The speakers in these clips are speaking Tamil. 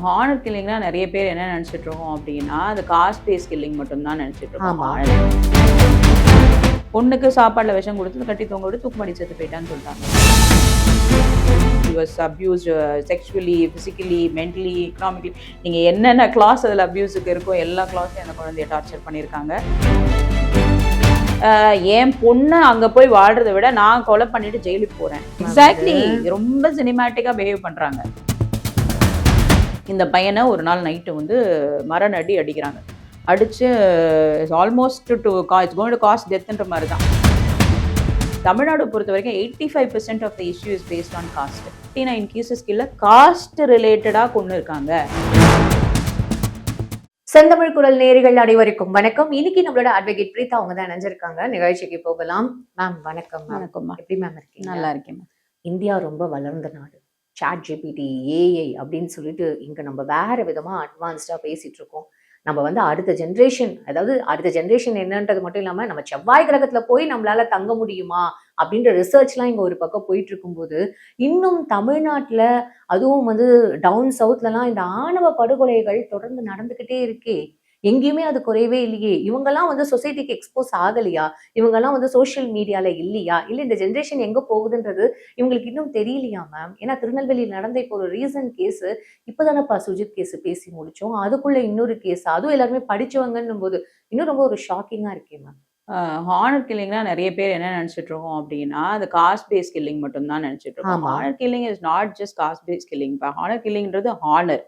ஹானர் கில்லிங்னா நிறைய பேர் என்ன நினச்சிட்டு இருக்கோம் அப்படின்னா அது காஸ்ட் பேஸ் கில்லிங் மட்டும்தான் நினச்சிட்டு இருக்கோம். பொண்ணுக்கு சாப்பாடில் விஷம் கொடுத்து கட்டி தொங்க விட்டு தூக்கு மாடி செத்து போயிட்டான்னு சொல்லிட்டாங்க. He was abused sexually, physically, mentally, economically. நீங்கள் என்னென்ன கிளாஸ் அதில் அப்யூஸுக்கு இருக்கோ எல்லா கிளாஸையும் அந்த குழந்தைய டார்ச்சர் பண்ணியிருக்காங்க. என் பொண்ணு அங்கே போய் வாழ்றதை விட நான் கொலை பண்ணிட்டு ஜெயிலுக்கு போகிறேன். எக்ஸாக்ட்லி, ரொம்ப சினிமேட்டிக்காக பிஹேவ் பண்ணுறாங்க. இந்த பையனை ஒரு நாள் நைட்டு வந்து மரணடி அடிக்கிறாங்க. அடித்து almost it's going to caste டெத்துன்ற மாதிரி தான். தமிழ்நாடு பொறுத்த வரைக்கும் 85% of the issue is based on caste. 59 cases கீழே காஸ்ட் ரிலேட்டடாக கொண்டு இருக்காங்க. செந்தமிழ் குரல் நேயர்கள் அனைவருக்கும் வணக்கம். இன்னைக்கு நம்மளோட அட்வொகேட் பிரீதா அவங்க தான் நினைஞ்சிருக்காங்க. நிகழ்ச்சிக்கு போகலாம். மேம் வணக்கம். வணக்கம்மா. எப்படி மேம் இருக்கீங்க? நல்லா இருக்கேன். இந்தியா ரொம்ப வளர்ந்த நாடு. ChatGPT, AI அப்படின்னு சொல்லிட்டு இங்க நம்ம வேற விதமா அட்வான்ஸ்டா பேசிட்டு இருக்கோம். நம்ம வந்து அடுத்த ஜென்ரேஷன் என்னன்றது மட்டும் இல்லாம நம்ம செவ்வாய் கிரகத்துல போய் நம்மளால தங்க முடியுமா அப்படின்ற ரிசர்ச்லாம் இங்க ஒரு பக்கம் போயிட்டு இருக்கும்போது, இன்னும் தமிழ்நாட்டுல அதுவும் வந்து டவுன் சவுத்லலாம் இந்த ஆணவ படுகொலைகள் தொடர்ந்து நடந்துகிட்டே இருக்கே. எங்கேயுமே அது குறையவே இல்லையே. இவங்கெல்லாம் வந்து சொசைட்டிக்கு எக்ஸ்போஸ் ஆகலையா? இவங்கெல்லாம் வந்து சோசியல் மீடியால இல்லையா? இல்லை இந்த ஜென்ரேஷன் எங்க போகுதுன்றது இவங்களுக்கு இன்னும் தெரியலையா மேம்? ஏன்னா திருநெல்வேலியில் நடந்த இப்போ ஒரு ரீசன்ட் கேஸ் இப்போதானப்பா சுஜித் கேஸ் பேசி முடிச்சோம். அதுக்குள்ள இன்னொரு கேஸ், அதுவும் எல்லாருமே படிச்சவங்கன்னும் போது இன்னும் ரொம்ப ஒரு ஷாக்கிங்கா இருக்கே மேம். ஹானர் கில்லிங்னா நிறைய பேர் என்ன நினச்சிட்டு இருக்கோம் அப்படின்னா அது காஸ்ட் பேஸ் கில்லிங் மட்டும்தான் நினச்சிட்டு இருக்கோம். Honour killing is not just caste base killing. Honour கில்லிங்ன்றது ஹானர்,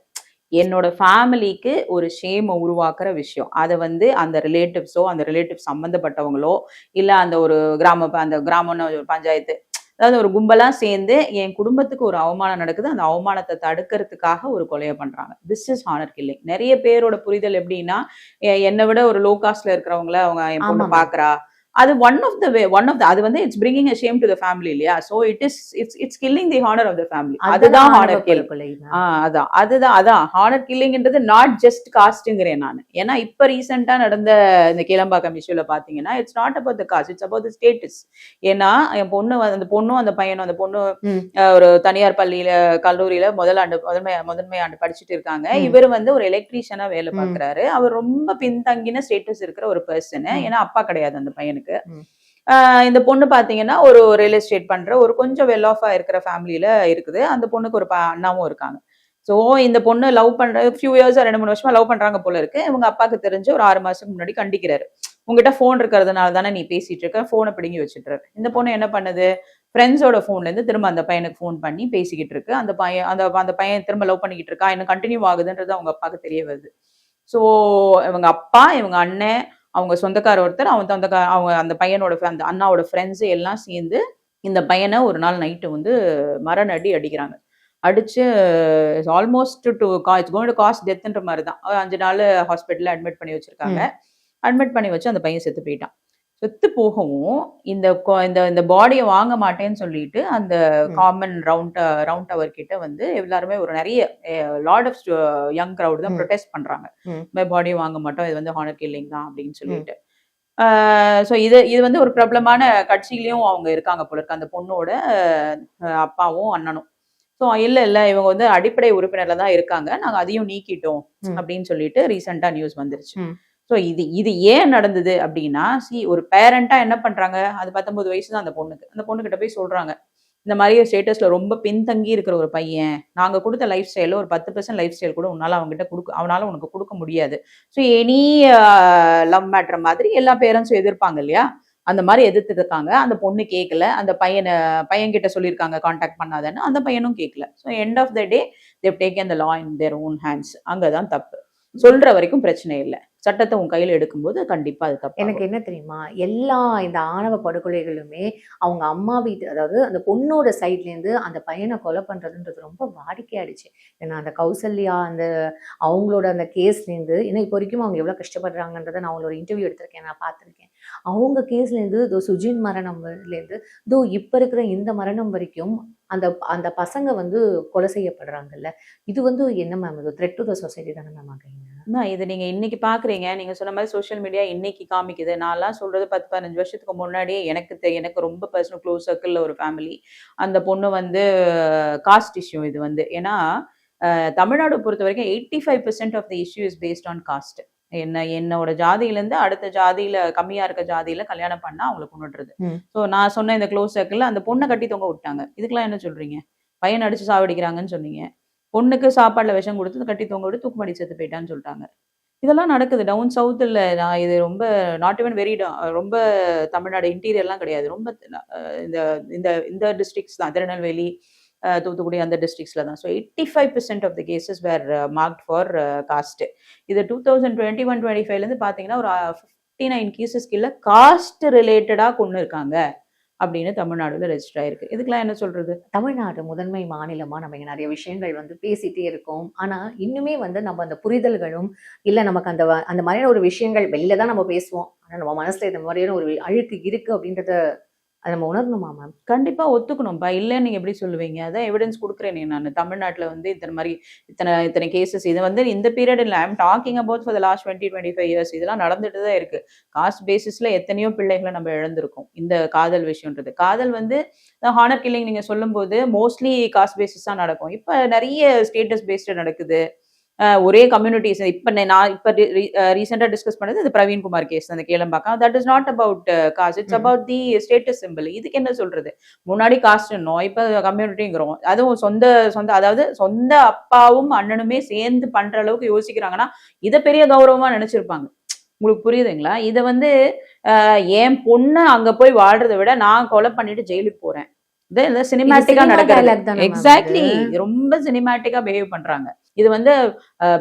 என்னோட ஃபேமிலிக்கு ஒரு ஷேமை உருவாக்குற விஷயம். அதை வந்து அந்த ரிலேட்டிவ்ஸோ அந்த ரிலேட்டிவ் சம்மந்தப்பட்டவங்களோ இல்லை அந்த ஒரு கிராமம்னு ஒரு பஞ்சாயத்து, அதாவது ஒரு கும்பலாக சேர்ந்து என் குடும்பத்துக்கு ஒரு அவமானம் நடக்குது, அந்த அவமானத்தை தடுக்கிறதுக்காக ஒரு கொலையை பண்ணுறாங்க. This is honour killing. நிறைய பேரோட புரிதல் எப்படின்னா, என்னை விட ஒரு லோ காஸ்ட்ல இருக்கிறவங்கள அவங்க என் பொண்ணு பார்க்குறா, அது அது வந்து it's bringing a shame to the family இல்லையா? So it's killing the honor of the family. அதுதான் ஹானர் கில்லிங். அதுதான் ஹானர் கில்லிங்ன்றது நாட் ஜஸ்ட் காஸ்ட்ங்கிறேன் நான். ஏன்னா இப்ப ரீசெண்டா நடந்த இந்த கேளம்பாக்கம் இஷ்யூல பாத்தீங்கன்னா it's not about the cost, it's about the status. ஏன்னா என் பொண்ணு அந்த பொண்ணும் அந்த பையனும், அந்த பொண்ணு ஒரு தனியார் பள்ளியில கல்லூரியில முதன்மை ஆண்டு படிச்சுட்டு இருக்காங்க. இவர் வந்து ஒரு எலக்ட்ரீஷியனா வேலை பார்க்கிறாரு. அவர் ரொம்ப பின்தங்கின ஸ்டேட்டஸ் இருக்கிற ஒரு பர்சன். ஏன்னா அப்பா கிடையாது அந்த பையனுக்கு. இந்த பொண்ணு பாத்தீங்கன்னா ஒரு ரியல் எஸ்டேட் பண்ற ஒரு கொஞ்சம் வெல் ஆஃபா இருக்கிற ஃபேமிலியில இருக்குது. அந்த பொண்ணுக்கு ஒரு அண்ணாவும் இருக்காங்க. சோ இந்த பொண்ணு லவ் பண்ற ஃபியூ இயர்ஸ் 2-3 வருஷமா லவ் பண்றாங்க போல இருக்கு. இவங்க அப்பாவுக்கு தெரிஞ்சு ஒரு 6 மாசத்துக்கு முன்னாடி கண்டிக்கிறாரு. உங்ககிட்ட போன் இருக்கிறதுனால தானே நீ பேசிட்டு இருக்க, போனை பிடுங்கி வச்சுட்டு. இந்த பொண்ணு என்ன பண்ணுது, ஃப்ரெண்ட்ஸோட போன்ல இருந்து திரும்ப அந்த பையனுக்கு போன் பண்ணி பேசிக்கிட்டு இருக்கு. அந்த பையன் திரும்ப லவ் பண்ணிக்கிட்டு இருக்கா, இன்னும் கண்டினியூ ஆகுதுன்றது அவங்க அப்பாவுக்கு தெரிய வருது. சோ இவங்க அப்பா, இவங்க அண்ணன், அவங்க சொந்தக்கார ஒருத்தர், அவங்க அந்த பையனோட அந்த அண்ணாவோட ஃப்ரெண்ட்ஸ் எல்லாம் சேர்ந்து இந்த பையனை ஒரு நாள் நைட்டு வந்து மரணடி அடிக்கிறாங்க. அடிச்சு almost it's going to caste டெத்துன்ற மாதிரி தான். 5 நாள் ஹாஸ்பிட்டல்ல அட்மிட் பண்ணி வச்சிருக்காங்க. அட்மிட் பண்ணி வச்சு அந்த பையன் செத்து போயிட்டான். செத்து போகவும் இந்த பாடியை வாங்க மாட்டேன்னு சொல்லிட்டு அந்த காமன் ரவுண்ட் டவர் கிட்ட வந்து எல்லாருமே ஒரு நிறைய லாட் ஆஃப் யங் கிரவுட் தான் ப்ரொடெஸ்ட் பண்றாங்க. பாடியை வாங்க மாட்டோம், இது வந்து ஹானர் கில்லிங் தான் அப்படின்னு சொல்லிட்டு. ஸோ இது வந்து ஒரு பிரபலமான கட்சியிலையும் அவங்க இருக்காங்க போல இருக்கு, அந்த பொண்ணோட அப்பாவும் அண்ணனும். ஸோ இல்லை இவங்க வந்து அடிப்படை உறுப்பினர்ல தான் இருக்காங்க, நாங்கள் அதையும் நீக்கிட்டோம் அப்படின்னு சொல்லிட்டு ரீசெண்டா நியூஸ் வந்துருச்சு. ஸோ இது ஏன் நடந்தது அப்படின்னா, ஒரு பேரண்டா என்ன பண்றாங்க, அது 19 வயசு தான் அந்த பொண்ணுகிட்ட போய் சொல்றாங்க, இந்த மாதிரி ஸ்டேட்டஸ்ல ரொம்ப பின்தங்கி இருக்கிற ஒரு பையன், நாங்க கொடுத்த லைஃப் ஸ்டைல ஒரு 10% லைஃப் ஸ்டைல் கூட அவனால உனக்கு கொடுக்க முடியாது. ஸோ எனி லவ் மேட்டர் மாதிரி எல்லா பேரண்ட்ஸும் எதிர்ப்பாங்க இல்லையா, அந்த மாதிரி எதிர்த்து இருக்காங்க. அந்த பொண்ணு கேட்கல, அந்த பையன்கிட்ட சொல்லியிருக்காங்க கான்டாக்ட் பண்ணாதன்னு, அந்த பையனும் கேட்கல. So end of the day they've taken the law in their own hands. அங்கதான் தப்பு. சொல்ற வரைக்கும் பிரச்சனை இல்லை, சட்டத்தை உன் கையில எடுக்கும்போது கண்டிப்பா அது தப்பு. எனக்கு என்ன தெரியுமா, எல்லா இந்த ஆணவ படுகொலைகளுமே அவங்க அம்மா வீட்டு, அதாவது அந்த பொண்ணோட சைட்ல இருந்து அந்த பையனை கொலை பண்றதுன்றது ரொம்ப வாடிக்கையாயிடுச்சு. ஏன்னா அந்த கௌசல்யா அந்த அவங்களோட அந்த கேஸ்ல இருந்து, ஏன்னா இப்போ வரைக்கும் அவங்க எவ்வளவு கஷ்டப்படுறாங்கன்றதை நான் அவங்களோட இன்டர்வியூ எடுத்திருக்கேன், நான் பார்த்திருக்கேன். அவங்க கேஸ்ல இருந்து சுஜின் மரணம்ல இருந்து இப்ப இருக்கிற இந்த மரணம் வரைக்கும் அந்த பசங்க வந்து கொலை செய்யப்படுறாங்கல்ல. இது வந்து என்ன மேம், இது த்ரெட் டு த சொசைட்டி தானே மேம் ஆகுறீங்க? இது நீங்க இன்னைக்கு பாக்குறீங்க, நீங்க சொன்ன மாதிரி சோசியல் மீடியா இன்னைக்கு காமிக்குது. நான்லாம் சொல்றது 10-15 வருஷத்துக்கு முன்னாடியே எனக்கு ரொம்ப பர்சனல் க்ளோஸ் சர்க்கிள்ல ஒரு ஃபேமிலி, அந்த பொண்ணு வந்து காஸ்ட் இஷ்யூ. இது வந்து ஏன்னா தமிழ்நாடு பொறுத்த வரைக்கும் 85% of the issue is based on caste. என்னோட ஜாதியிலேருந்து அடுத்த ஜாதியில கம்மியா இருக்க ஜாதியில கல்யாணம் பண்ணா அவங்களை கொண்டுடுறது. ஸோ நான் சொன்ன இந்த க்ளோஸ் சர்க்கிள் அந்த பொண்ணை கட்டி தொங்க விட்டாங்க. இதுக்கெல்லாம் என்ன சொல்றீங்க? பையன் அடிச்சு சாவடிக்கிறாங்கன்னு சொன்னீங்க. பொண்ணுக்கு சாப்பாடுல விஷம் கொடுத்து கட்டி தொங்க விட்டு தூக்குமாடி செத்து போயிட்டான்னு சொல்லிட்டாங்க. இதெல்லாம் நடக்குது டவுன் சவுத்தில். நான் இது ரொம்ப நாட் ஈவன் வெரி ரொம்ப தமிழ்நாடு இன்டீரியர்லாம் கிடையாது. ரொம்ப இந்த இந்த இந்த டிஸ்ட்ரிக்ஸ் தான், திருநெல்வேலி, தூத்துக்குடி அந்த டிஸ்ட்ரிக்ஸ்ல தான். So 85% of the cases were marked for caste. இது 2021-25லேருந்து பார்த்தீங்கன்னா ஒரு 59 கேசஸ் கீழே காஸ்ட் ரிலேட்டடாக கொண்டு இருக்காங்க அப்படின்னு தமிழ்நாடுல ரெஜிஸ்டர் ஆயிருக்கு. இதுக்கெல்லாம் என்ன சொல்றது? தமிழ்நாடு முதன்மை மாநிலமா நம்ம இங்க நிறைய விஷயங்கள் வந்து பேசிட்டே இருக்கோம். ஆனா இன்னுமே வந்து நம்ம அந்த புரிதல்களும் இல்ல நமக்கு அந்த மாதிரியான ஒரு விஷயங்கள் வெளியில தான் நம்ம பேசுவோம். ஆனா நம்ம மனசுல இந்த மாதிரியான ஒரு அழுக்கு இருக்கு அப்படின்றத அதை நம்ம உணரணுமா மேம்? கண்டிப்பா ஒத்துக்கணும்ப்பா. இல்லைன்னு நீங்க எப்படி சொல்லுவீங்க? அதான் எவிடன்ஸ் கொடுக்குறேனே நான். தமிழ்நாட்டுல வந்து இத்தனை கேசஸ் இது வந்து இந்த பீரியட் இல்லை. I'm talking about for the last 20-25 years. இதெல்லாம் நடந்துட்டு தான் இருக்கு. காஸ்ட் பேசிஸ்ல எத்தனையோ பிள்ளைகளை நம்ம இழந்திருக்கோம். இந்த காதல் விஷயம்ன்றது. காதல் வந்து ஹானர் கில்லிங் நீங்க சொல்லும் போது மோஸ்ட்லி காஸ்ட் பேசிஸ் தான் நடக்கும். இப்ப நிறைய ஸ்டேட்டஸ் பேஸ்டு நடக்குது. ஒரே கம்யூனிட்டிஸ். நான் ரீசெண்டா டிஸ்கஸ் பண்ணது இந்த பிரவீன்குமார் கேஸ், அந்த Kelambakkam. That is not about cost, it's about the status simple. இதுக்கு என்ன சொல்றது? முன்னாடி காஸ்ட்னோம், இப்ப கம்யூனிட்டிங்கிறோம். அதுவும் சொந்த அதாவது சொந்த அப்பாவும் அண்ணனுமே சேர்ந்து பண்ற அளவுக்கு யோசிக்கிறாங்கன்னா இதை பெரிய கௌரவமா நினைச்சிருப்பாங்க. உங்களுக்கு புரியுதுங்களா? இதை வந்து என் பொண்ணு அங்க போய் வாழ்றதை விட நான் கொலை பண்ணிட்டு ஜெயிலுக்கு போறேன். சினிமேட்டிக்கா நடக்கிறது. எக்ஸாக்ட்லி, ரொம்ப சினிமேட்டிக்கா பிஹேவ் பண்றாங்க. இது வந்து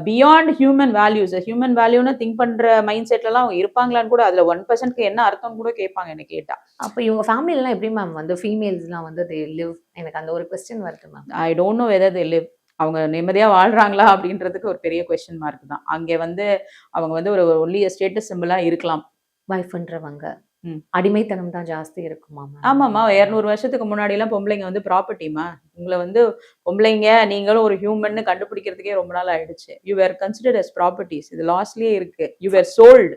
பியாண்ட் ஹியூமன் வேல்யூஸ். ஹியூமன் வேல்யூன்னு திங்க் பண்ற மைண்ட் செட்ல எல்லாம் இருப்பாங்களான்னு கூட, அதுல 1% என்ன அர்த்தம் கூட கேட்பாங்க என்ன கேட்டா. அப்ப இவங்க ஃபேமிலில எல்லாம் எப்படி மேம் வந்து ஃபீமேல்ஸ் எல்லாம் வந்து they live? எனக்கு அந்த ஒரு क्वेश्चन வருது ma'am. I don't know whether they live. அவங்க நிம்மதியா வாழ்றாங்களா அப்படின்றதுக்கு ஒரு பெரிய கொஸ்டின் மார்க் தான். அங்கே வந்து அவங்க வந்து ஒரு ஒன்லி ஸ்டேட்டஸ் சிம்பிளா இருக்கலாம். வைஃப்ன்றவங்க அடிமைத்தனம் தான் ஜாஸ்தி இருக்குமா? ஆமாம்மா. 200 வருஷத்துக்கு முன்னாடி எல்லாம் பொம்பளைங்க வந்து ப்ராப்பர்ட்டிமா. உங்களை வந்து பொம்பளைங்க நீங்களும் ஒரு ஹியூமன் கண்டுபிடிக்கிறதுக்கே ரொம்ப நாள் ஆயிடுச்சு. You were considered as properties. இது லாஸ்ட்லயே இருக்கு. You were sold.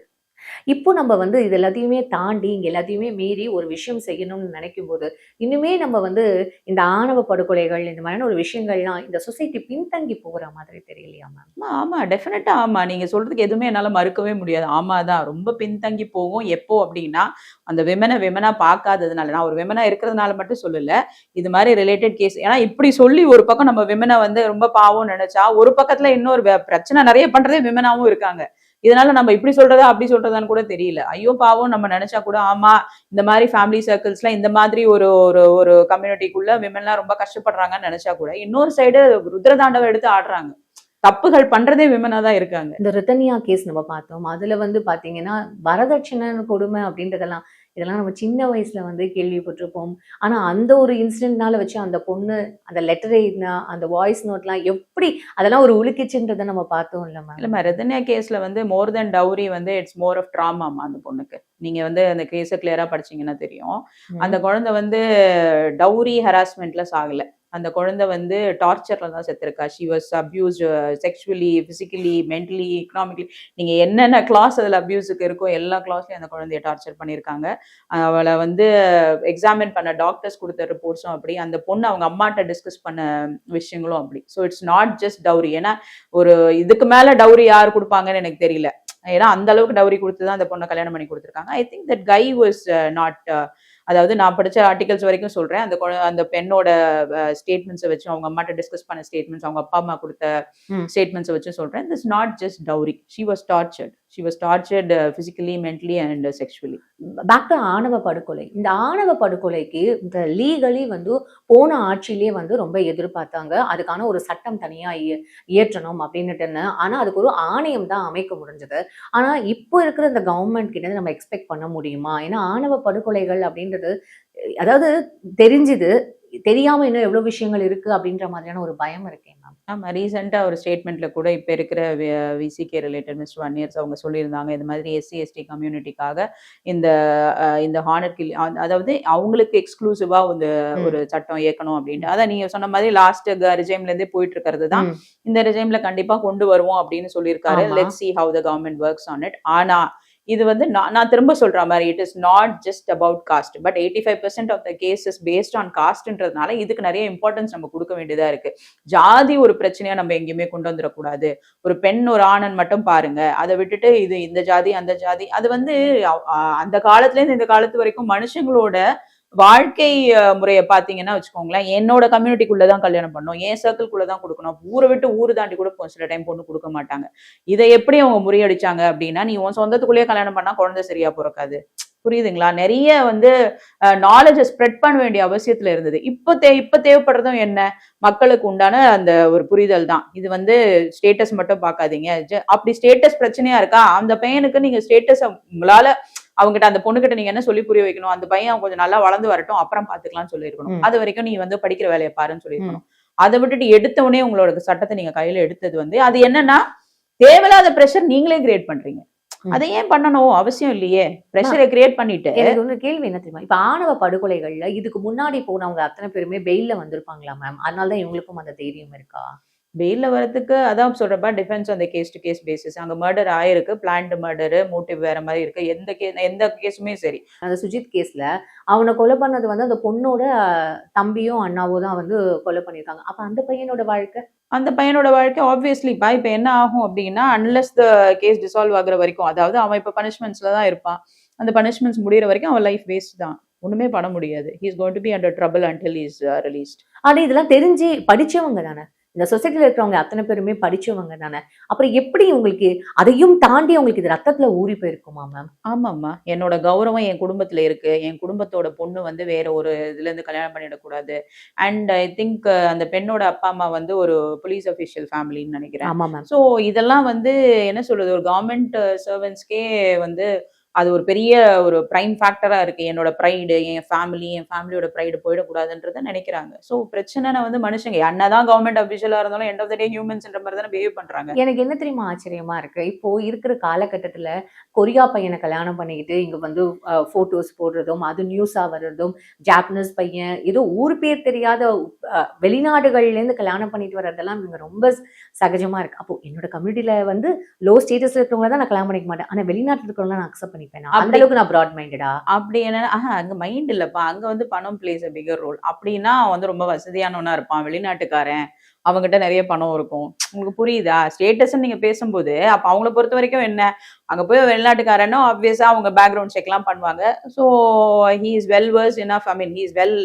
இப்போ நம்ம வந்து இது எல்லாத்தையுமே தாண்டி இங்க எல்லாத்தையுமே மீறி ஒரு விஷயம் செய்யணும்னு நினைக்கும் போது இன்னுமே நம்ம வந்து இந்த ஆணவ படுகொலைகள் இந்த மாதிரியான ஒரு விஷயங்கள்லாம் இந்த சொசைட்டி பின்தங்கி போகிற மாதிரி தெரியலையா மேம்? ஆமா, டெஃபினட்டா ஆமா. நீங்க சொல்றதுக்கு எதுவுமே என்னால மறுக்கவே முடியாது. ஆமாதான், ரொம்ப பின்தங்கி போகும். எப்போ அப்படின்னா அந்த விமனா பார்க்காததுனால. நான் ஒரு விமனா இருக்கிறதுனால மட்டும் சொல்லல. இது மாதிரி ரிலேட்டட் கேஸ். ஏன்னா இப்படி சொல்லி ஒரு பக்கம் நம்ம விமனை வந்து ரொம்ப பாவம் நினைச்சா, ஒரு பக்கத்துல இன்னொரு பிரச்சனை நிறைய பண்றதே விமனாவும் இருக்காங்க. இதனால நம்ம இப்படி சொல்றதா அப்படி சொல்றதான்னு கூட தெரியல. ஐயோ பாவம் நம்ம நினைச்சா கூட, ஆமா இந்த மாதிரி ஃபேமிலி சர்க்கிள்ஸ்ல இந்த மாதிரி ஒரு ஒரு கம்யூனிட்டிக்குள்ள விமன்லாம் ரொம்ப கஷ்டப்படுறாங்கன்னு நினைச்சா கூட, இன்னொரு சைடு ருத்ரதாண்டவம் எடுத்து ஆடுறாங்க. தப்புகள் பண்றதே விமனா தான் இருக்காங்க. இந்த ரிதன்யா கேஸ் நம்ம பார்த்தோம். அதுல வந்து பாத்தீங்கன்னா வரதட்சணை கொடுமை அப்படின்றதெல்லாம் இதெல்லாம் நம்ம சின்ன வயசுல வந்து கேள்விப்பட்டிருப்போம். ஆனா அந்த ஒரு இன்சிடென்ட்னால வச்சு அந்த பொண்ணு அந்த லெட்டர் எழுதினா அந்த வாய்ஸ் நோட்லாம் எப்படி அதெல்லாம் ஒரு உலுக்கிச்சுன்றதை நம்ம பார்த்தோம். இல்ல ரிதன்யா கேஸ்ல வந்து மோர் தென் டவுரி வந்து இட்ஸ் மோர் ஆஃப் ட்ராமாமா அந்த பொண்ணுக்கு. நீங்க வந்து அந்த கேஸை கிளியரா படிச்சீங்கன்னா தெரியும். அந்த குழந்தை வந்து டவுரி ஹராஸ்மெண்ட்ல சாகல. அந்த குழந்தை வந்து டார்ச்சர்ல தான் செத்துருக்கா. She was abused sexually, physically, mentally, economically. நீங்க என்னென்ன கிளாஸ் அதுல அபியூஸுக்கு இருக்கோ எல்லா கிளாஸ்லயும் அந்த குழந்தைய டார்ச்சர் பண்ணியிருக்காங்க. அவளை வந்து எக்ஸாமின் பண்ண டாக்டர்ஸ் கொடுத்த ரிப்போர்ட்ஸும் அப்படி, அந்த பொண்ணு அவங்க அம்மாட்ட டிஸ்கஸ் பண்ண விஷயங்களும் அப்படி. So it's not just dowry. ஏன்னா ஒரு இதுக்கு மேல டவுரி யார் கொடுப்பாங்கன்னு எனக்கு தெரியல. ஏன்னா அந்த அளவுக்கு டவுரி கொடுத்துதான் அந்த பொண்ணை கல்யாணம் பண்ணி கொடுத்துருக்காங்க. I think that guy was not, அதாவது நான் படிச்ச ஆர்டிகல்ஸ் வரைக்கும் சொல்றேன். அந்த பெண்ணோட ஸ்டேட்மெண்ட்ஸை வச்சு, அவங்க அம்மாட்ட டிஸ்கஸ் பண்ண ஸ்டேட்மெண்ட்ஸ், அவங்க அப்பா அம்மா கொடுத்த ஸ்டேட்மெண்ட்ஸை வச்சு சொல்றேன். This not just dowry. She was tortured physically, mentally and sexually. Back to ஆணவ படுகொலை. இந்த ஆணவ படுகொலைக்கு இந்த லீகலி வந்து போன ஆட்சியிலேயே வந்து ரொம்ப எதிர்பார்த்தாங்க. அதுக்கான ஒரு சட்டம் தனியா இயற்றணும் அப்படின்னுட்டுன்னு. ஆனா அதுக்கு ஒரு ஆணையம் தான் அமைக்க முடிஞ்சது. ஆனா இப்போ இருக்கிற இந்த கவர்மெண்ட் கிட்ட நம்ம எக்ஸ்பெக்ட் பண்ண முடியுமா? ஏன்னா ஆணவ படுகொலைகள் அப்படின்றது அதாவது தெரிஞ்சுது, தெரியாம இன்னும் எவ்வளவு விஷயங்கள் இருக்கு அப்படின்ற மாதிரியான ஒரு பயம் இருக்கேன் மேம். ஆமா, ரீசெண்டா ஒரு ஸ்டேட்மெண்ட்ல கூட இப்ப இருக்கிற விசிகே ரிலேட்டட் மிஸ்டர் வன்னியர்ஸ் அவங்க சொல்லியிருந்தாங்க, இது மாதிரி SC/ST கம்யூனிட்டிக்காக இந்த ஹானர் கில், அதாவது அவங்களுக்கு எக்ஸ்க்ளூசிவா ஒரு சட்டம் இயக்கணும் அப்படின்ட்டு. அதான் நீங்க சொன்ன மாதிரி லாஸ்ட் ரிஜைம்ல இருந்தே போயிட்டு இருக்கிறது தான். இந்த ரிஜைம்ல கண்டிப்பா கொண்டு வருவோம் அப்படின்னு சொல்லியிருக்காரு. Let's see how the government works on it. ஆனா இது வந்து நான் திரும்ப சொல்ற மாதிரி it is not just about caste, but 85% of the cases based on காஸ்ட்ன்றதுனால இதுக்கு நிறைய இம்பார்ட்டன்ஸ் நம்ம கொடுக்க வேண்டியதா இருக்கு. ஜாதி ஒரு பிரச்சனையா நம்ம எங்கேயுமே கொண்டு வந்துடக்கூடாது. ஒரு பெண் ஒரு ஆணன் மட்டும் பாருங்க, அதை விட்டுட்டு இது இந்த ஜாதி அந்த ஜாதி, அது வந்து அந்த காலத்துல இருந்து இந்த காலத்து வரைக்கும் மனுஷங்களோட வாழ்க்கை முறையை பாத்தீங்கன்னா வச்சுக்கோங்களேன், என்னோட கம்யூனிட்டிக்குள்ளதான் கல்யாணம் பண்ணணும், என் சர்க்கிள்குள்ளதான் கொடுக்கணும், ஊரை விட்டு ஊரு தாண்டி கூட சில டைம் பொண்ணு கொடுக்க மாட்டாங்க. இதை எப்படி அவங்க முறியடிச்சாங்க அப்படின்னா, நீ உன் சொந்தத்துக்குள்ளேயே கல்யாணம் பண்ணா குழந்தை சரியா பிறக்காது. புரியுதுங்களா? நிறைய வந்து நாலேஜை ஸ்ப்ரெட் பண்ண வேண்டிய அவசியத்துல இருந்தது. இப்ப தேவைப்படுறதும் என்ன, மக்களுக்கு உண்டான அந்த ஒரு புரிதல் தான். இது வந்து ஸ்டேட்டஸ் மட்டும் பார்க்காதீங்க. அப்படி ஸ்டேட்டஸ் பிரச்சனையா இருக்கா, அந்த பையனுக்கு நீங்க ஸ்டேட்டஸ் உங்களால அவங்ககிட்ட அந்த பொண்ணுகிட்ட நீங்க என்ன சொல்லி புரிய வைக்கணும், அந்த பையன் கொஞ்சம் நல்லா வளர்ந்து வரட்டும் அப்புறம் பாத்துக்கலாம்னு சொல்லியிருக்கணும். அது வரைக்கும் நீ வந்து படிக்கிற வேலையை பாருன்னு சொல்லியிருக்கணும். அதை விட்டுட்டு எடுத்த உடனே உங்களோட சட்டத்தை நீங்க கையில எடுத்தது வந்து அது என்னன்னா தேவையில்லாத பிரஷர் நீங்களே கிரியேட் பண்றீங்க. அதை ஏன் பண்ணணும், அவசியம் இல்லையே. பிரஷரை கிரியேட் பண்ணிட்டு எனக்கு ஒரு கேள்வி என்ன தெரியுமா, இப்ப ஆணவ படுகொலைகள்ல இதுக்கு முன்னாடி போனவங்க அத்தனை பேருமே பெயில்ல வந்திருப்பாங்களா மேம்? அதனாலதான் இவங்களுக்கும் அந்த தைரியம் இருக்கா? பெயில்ல வரதுக்கு அதான் சொல்றப்ப டிஃபென்ஸ் அந்த கேஸ் டு கேஸ் பேசிஸ். அங்க மர்டர் ஆயிருக்கு, பிளான்டு மர்டர், மோட்டிவ் வேற மாதிரி இருக்கு. எந்த கேஸுமே சரி. அந்த சுஜித் கேஸ்ல அவனை கொலை பண்ணது வந்து அந்த பொண்ணோட தம்பியும் அண்ணாவோ தான் வந்து கொலை பண்ணிருக்காங்க. அப்ப அந்த பையனோட வாழ்க்கை ஆப்வியஸ்லி இப்ப என்ன ஆகும் அப்படின்னா, அன்லெஸ் த கேஸ் டிசால்வ் ஆகுற வரைக்கும், அதாவது அவன் இப்ப பனிஷ்மெண்ட்ஸ்ல தான் இருப்பான். அந்த பனிஷ்மெண்ட்ஸ் முடிகிற வரைக்கும் அவன் லைஃப் வேஸ்ட் தான், ஒண்ணுமே பண்ண முடியாது. he is going to be under trouble until he is released. ஆனா இதெல்லாம் தெரிஞ்சு படிச்சவங்க தானே, இந்த சொசைட்டில இருக்கிறவங்க அத்தனை பேருமே படிச்சவங்க தானே. அப்புறம் எப்படி உங்களுக்கு அதையும் தாண்டி உங்களுக்கு இது ரத்தத்துல ஊறி போயிருக்குமா மேம்? ஆமாம்மா, என்னோட கௌரவம் என் குடும்பத்துல இருக்கு. என் குடும்பத்தோட பொண்ணு வந்து வேற ஒரு இதுல இருந்து கல்யாணம் பண்ணிடக்கூடாது. அண்ட் ஐ திங்க் அந்த பெண்ணோட அப்பா அம்மா வந்து ஒரு போலீஸ் அபிஷியல் ஃபேமிலின்னு நினைக்கிறேன். ஆமா மேம். ஸோ இதெல்லாம் வந்து என்ன சொல்றது, ஒரு கவர்மெண்ட் சர்வன்ஸ்க்கே வந்து அது ஒரு பெரிய ஒரு பிரைம் ஃபேக்டரா இருக்கு. என்னோட ப்ரைடு, என் ஃபேமிலியோட ப்ரைடு போயிடக்கூடாதுன்றத நினைக்கிறாங்க. ஸோ பிரச்சனை வந்து மனுஷங்க என்னதான் கவர்மெண்ட் அபிஷியலா இருந்தாலும் எண்ட் ஆஃப் த டே ஹியூமன்ஸ்ன்ற மாதிரி தானே பிஹேவ் பண்றாங்க. எனக்கு என்ன தெரியுமா ஆச்சரியமா இருக்கு, இப்போ இருக்கிற காலகட்டத்துல கொரியா பையனை கல்யாணம் பண்ணிக்கிட்டு இங்க வந்து போட்டோஸ் போடுறதும் அது நியூஸா வர்றதும், ஜாப்பனீஸ் பையன் ஏதோ ஊர் பேர் தெரியாத வெளிநாடுகள்ல இருந்து கல்யாணம் பண்ணிட்டு வர்றதெல்லாம் இங்க ரொம்ப சகஜமா இருக்கு. அப்போ என்னோட கம்யூனிட்டியில வந்து லோ ஸ்டேட்டஸ்ல இருக்கிறவங்க தான் நான் கல்யாணம் பண்ணிக்க மாட்டேன், ஆனா வெளிநாட்டுல இருக்கிறவங்க நான் அக்செப்ட் பண்ணிப்பேன். அந்த அளவுக்கு நான் பிராட் மைண்டடா? அப்படி என்ன, அங்க மைண்ட் இல்லப்பா, அங்க வந்து பணம் பிளேஸ் அ பிகர் ரோல். அப்படின்னா வந்து ரொம்ப வசதியானவனா இருப்பான் வெளிநாட்டுக்காரன், அவங்ககிட்ட நிறைய பணம் இருக்கும். உங்களுக்கு புரியுதா? ஸ்டேட்டஸ் நீங்க பேசும்போது அப்ப அவங்கள பொறுத்த வரைக்கும் என்ன, அங்க போய் வெளிநாட்டுக்காரனோ ஆப்வியஸா அவங்க பேக்ரவுண்ட் செக் எல்லாம் பண்ணுவாங்க. So he is well versed enough, I mean he is well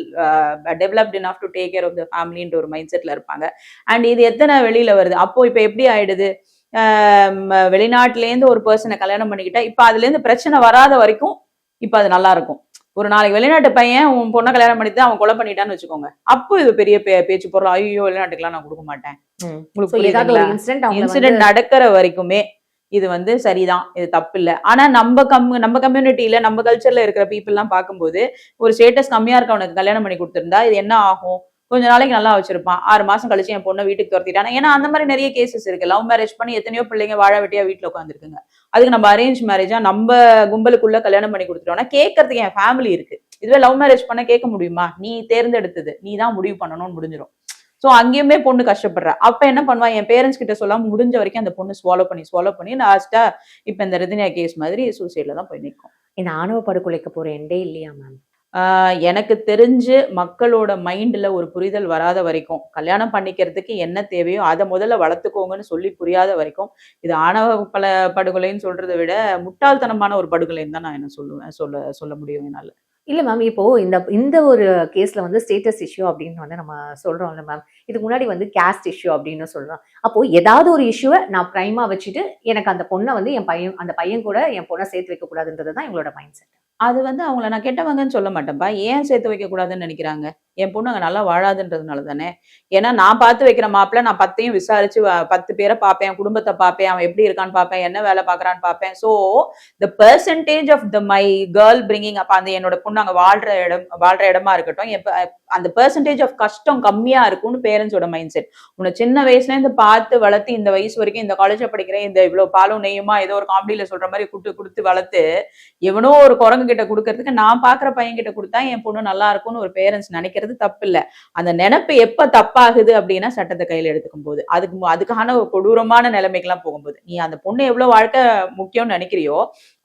developed enough to take care of the ஃபேமிலின்ற ஒரு மைண்ட் செட்ல இருப்பாங்க. அண்ட் இது எத்தனை வெளியில வருது. அப்போ இப்ப எப்படி ஆயிடுது, வெளிநாட்டுல இருந்து ஒரு பர்சனை கல்யாணம் பண்ணிக்கிட்டா இப்ப அதுல இருந்து பிரச்சனை வராத வரைக்கும் இப்ப அது நல்லா இருக்கும். ஒரு நாளைக்கு வெளிநாட்டு பையன் உன் பொண்ணை கல்யாணம் பண்ணிட்டு அவன் கொலை பண்ணிட்டான்னு வச்சுக்கோங்க, அப்போ இது பெரிய பேச்சு பொருள். ஐயோ வெளிநாட்டுக்கெல்லாம் நான் கொடுக்க மாட்டேன். இன்சிடென்ட் நடக்கிற வரைக்குமே இது வந்து சரிதான், இது தப்பு இல்லை. ஆனா நம்ம கம்யூனிட்டியில நம்ம கல்ச்சர்ல இருக்கிற பீப்புள் எல்லாம் பார்க்கும்போது ஒரு ஸ்டேட்டஸ் கம்மியா இருக்க அவனுக்கு கல்யாணம் பண்ணி கொடுத்திருந்தா இது என்ன ஆகும், கொஞ்ச நாளைக்கு நல்லா வச்சிருப்பான், 6 மாசம் கழிச்சு என் பொண்ணை வீட்டுக்கு துரத்திட்டான். ஏன்னா அந்த மாதிரி நிறைய கேசஸ் இருக்கு. லவ் மேரேஜ் பண்ணி எத்தனையோ பிள்ளைங்க வாழ வெட்டியா வீட்டுல உட்காந்துருக்குங்க. அதுக்கு நம்ம அரேஞ்ச் மேரேஜா நம்ம கும்பலுக்குள்ள கல்யாணம் பண்ணி கொடுத்துட்டோம்னா கேட்கறதுக்கு என் ஃபேமிலி இருக்கு. இதுவே லவ் மேரேஜ் பண்ண கேட்க முடியுமா? நீ தேர்ந்தெடுத்தது, நீ தான் முடிவு பண்ணணும்னு முடிஞ்சிடும். ஸோ அங்கேயுமே பொண்ணு கஷ்டப்படுற. அப்ப என்ன பண்ணுவான், என் பேரண்ட்ஸ் கிட்ட சொல்லாம முடிஞ்ச வரைக்கும் அந்த பொண்ணு ஸ்வாலோ பண்ணி லாஸ்டா இப்ப இந்த ரஜினியா கேஸ் மாதிரி சூசைட்ல தான் போய் நிற்கும். இந்த ஆணவ படுகொலைக்கு போற எண்டே இல்லையா மேம்? எனக்கு தெரிஞ்சு மக்களோட மைண்ட்ல ஒரு புரிதல் வராத வரைக்கும், கல்யாணம் பண்ணிக்கிறதுக்கு என்ன தேவையோ அதை முதல்ல வளர்த்துக்கோங்கன்னு சொல்லி புரியாத வரைக்கும் இது ஆணவ படுகொலைன்னு சொல்றதை விட முட்டாள்தனமான ஒரு படுகொலைன்னு தான் நான் என்ன சொல்ல முடியும் என்னால. இல்ல மேம், இப்போ இந்த ஒரு கேஸ்ல வந்து ஸ்டேட்டஸ் இஷ்யூ அப்படின்னு வந்து நம்ம சொல்றோம்ல மேம், இதுக்கு முன்னாடி வந்து கேஸ்ட் இஷ்யூ அப்படின்னு சொல்றோம். அப்போ ஏதாவது ஒரு இஷ்யூவை நான் பிரைமா வச்சுட்டு எனக்கு அந்த பொண்ணை வந்து அந்த பையன் கூட என் பொண்ணை சேர்த்து வைக்க கூடாதுன்றது தான் எங்களோட மைண்ட் செட். அது வந்து அவங்கள நான் கெட்டவங்கன்னு சொல்ல மாட்டேன்ப்பா. ஏன் சேர்த்து வைக்க கூடாதுன்னு நினைக்கிறாங்க? என் பொண்ணு அங்க நல்லா வாழாதுன்றதுனால தானே. ஏன்னா நான் பார்த்து வைக்கிற மாப்பிள்ள நான் 10 விசாரிச்சு 10 பேரை பார்ப்பேன், குடும்பத்தை பார்ப்பேன், அவன் எப்படி இருக்கான்னு பார்ப்பேன், என்ன வேலை பார்க்கறான்னு பார்ப்பேன். So the percentage of the my girl bringing அப்ப அந்த என்னோட பொண்ணு அங்க வாழ்ற இடமா இருக்கட்டும், அந்த பெர்சன்டேஜ் ஆஃப் கஷ்டம் கம்மியா இருக்கும்னு பேரண்ட்ஸோட மைண்ட் செட். உன்னை சின்ன வயசுல இருந்து பார்த்து வளர்த்து இந்த வயசு வரைக்கும் இந்த காலேஜ்ல படிக்கிறேன், இந்த இவ்வளவு பாலும் நெய்யுமா ஏதோ ஒரு காமெடியில சொல்ற மாதிரி கொடுத்து வளர்த்து எவனோ ஒரு குரங்கு கிட்ட கொடுக்கறதுக்கு நான் பாக்குற பையன் கிட்ட கொடுத்தா என் பொண்ணு நல்லா இருக்கும்னு ஒரு பேரண்ட்ஸ் நினைக்கிறது நினைக்கிறது தப்பு இல்ல. அந்த நினைப்பு எப்ப தப்பாகுது அப்படின்னா சட்டத்தை கையில எடுத்துக்கும் போது, அதுக்கான ஒரு கொடூரமான நிலைமைக்கெல்லாம் போகும்போது, நீ அந்த பொண்ணு எவ்வளவு வாழ்க்கை முக்கியம்னு நினைக்கிறியோ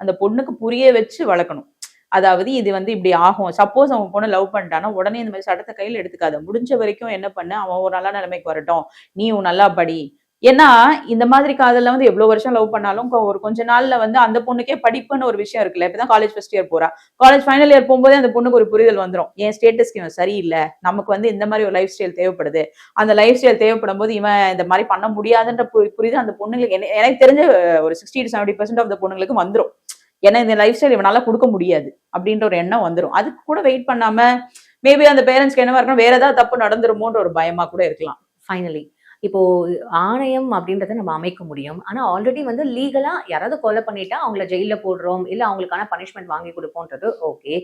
அந்த பொண்ணுக்கு புரிய வச்சு வளர்க்கணும். அதாவது இது வந்து இப்படி ஆகும். சப்போஸ் அவன் பொண்ணு லவ் பண்ணிட்டானா உடனே இந்த மாதிரி சட்டத்தை கையில எடுத்துக்காத. முடிஞ்ச வரைக்கும் என்ன பண்ணு, அவன் ஒரு நல்ல நிலைமைக்கு வரட்டும், நீ நல்லா படி. ஏன்னா இந்த மாதிரி காதல்ல வந்து எவ்வளவு வருஷம் லவ் பண்ணாலும் ஒரு கொஞ்ச நாள்ல வந்து அந்த பொண்ணுக்கே படிப்புன்னு ஒரு விஷயம் இருக்குல்ல. இப்பதான் காலேஜ் ஃபர்ஸ்ட் இயர் போறா, காலேஜ் ஃபைனல் இயர் போகும்போதே அந்த பொண்ணுக்கு ஒரு புரிதல் வந்துடும். என் ஸ்டேட்டஸ்க்கு இவன் சரியில்லை, நமக்கு வந்து இந்த மாதிரி ஒரு லைஃப் ஸ்டைல் தேவைப்படுது, அந்த லைஃப் ஸ்டைல் தேவைப்படும் போது இவன் இந்த மாதிரி பண்ண முடியாதுன்ற புரிதல் அந்த பொண்ணுங்களுக்கு எனக்கு தெரிஞ்ச ஒரு 60 to 70% ஆஃப் த பொண்ணுங்களுக்கு வந்துடும். ஏன்னா இந்த லைஃப் ஸ்டைல் இவனால கொடுக்க முடியாது அப்படின்ற ஒரு எண்ணம் வந்துடும். அதுக்கு கூட வெயிட் பண்ணாம மேபி அந்த பேரண்ட்ஸ்க்கு என்னவா இருக்கணும், வேற ஏதாவது தப்பு நடந்துருமோன்ற ஒரு பயமா கூட இருக்கலாம். ஃபைனலி இப்போ ஆணையம் அப்படின்றத நம்ம அமைக்க முடியும். ஆனா ஆல்ரெடி வந்து லீகலா யாராவது கொலை பண்ணிட்டா அவங்கள ஜெயில போடுறோம், இல்ல அவங்களுக்கான பனிஷ்மெண்ட் வாங்கி கொடுப்போம்ன்றது ஓகே.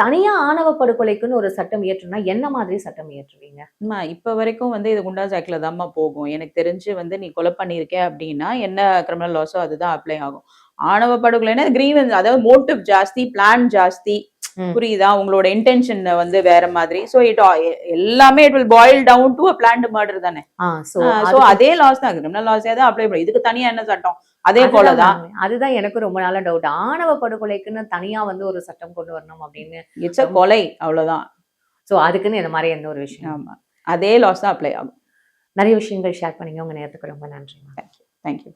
தனியா ஆணவ படுகொலைக்குன்னு ஒரு சட்டம் இயற்றுனா என்ன மாதிரி சட்டம் இயற்றுவீங்க? இப்ப வரைக்கும் வந்து இது குண்டாஸ் ஆக்ட்ல தான்மா போகும். எனக்கு தெரிஞ்சு வந்து நீ கொலை பண்ணிருக்க அப்படின்னா என்ன கிரிமினல் லாஸோ அதுதான் அப்ளை ஆகும். ஆணவ படுகொலைன்னா கிரீவன்ஸ், அதாவது மோட்டிவ் ஜாஸ்தி, பிளான் ஜாஸ்தி, புரியுதா? உங்களோட இன்டென்ஷன் வந்து வேற மாதிரி. சோ எல்லாமே it will boil down to a planned murder தானே. சோ அதே லாஸ் தான், கிரிமினல் லாஸே தான் அப்ளை பண்ணும். இதுக்கு தனியா என்ன சட்டம்? அதே போலதான். அதுதான் எனக்கு ரொம்ப நாளா டவுட். ஆணவ படுகொலைக்குன்னு தனியா வந்து ஒரு சட்டம் கொண்டு வரணும் அப்படின்னு. இட்ஸ் a கொலை, அவ்வளவுதான். சோ அதுக்குன்னு இந்த மாதிரி எந்த ஒரு விஷயம். ஆமா, அதே லாஸ் தான் அப்ளை ஆகும். நிறைய விஷயங்கள் ஷேர் பண்ணீங்க. உங்க நேரத்துக்கு ரொம்ப நன்றி. தேங்க்யூ.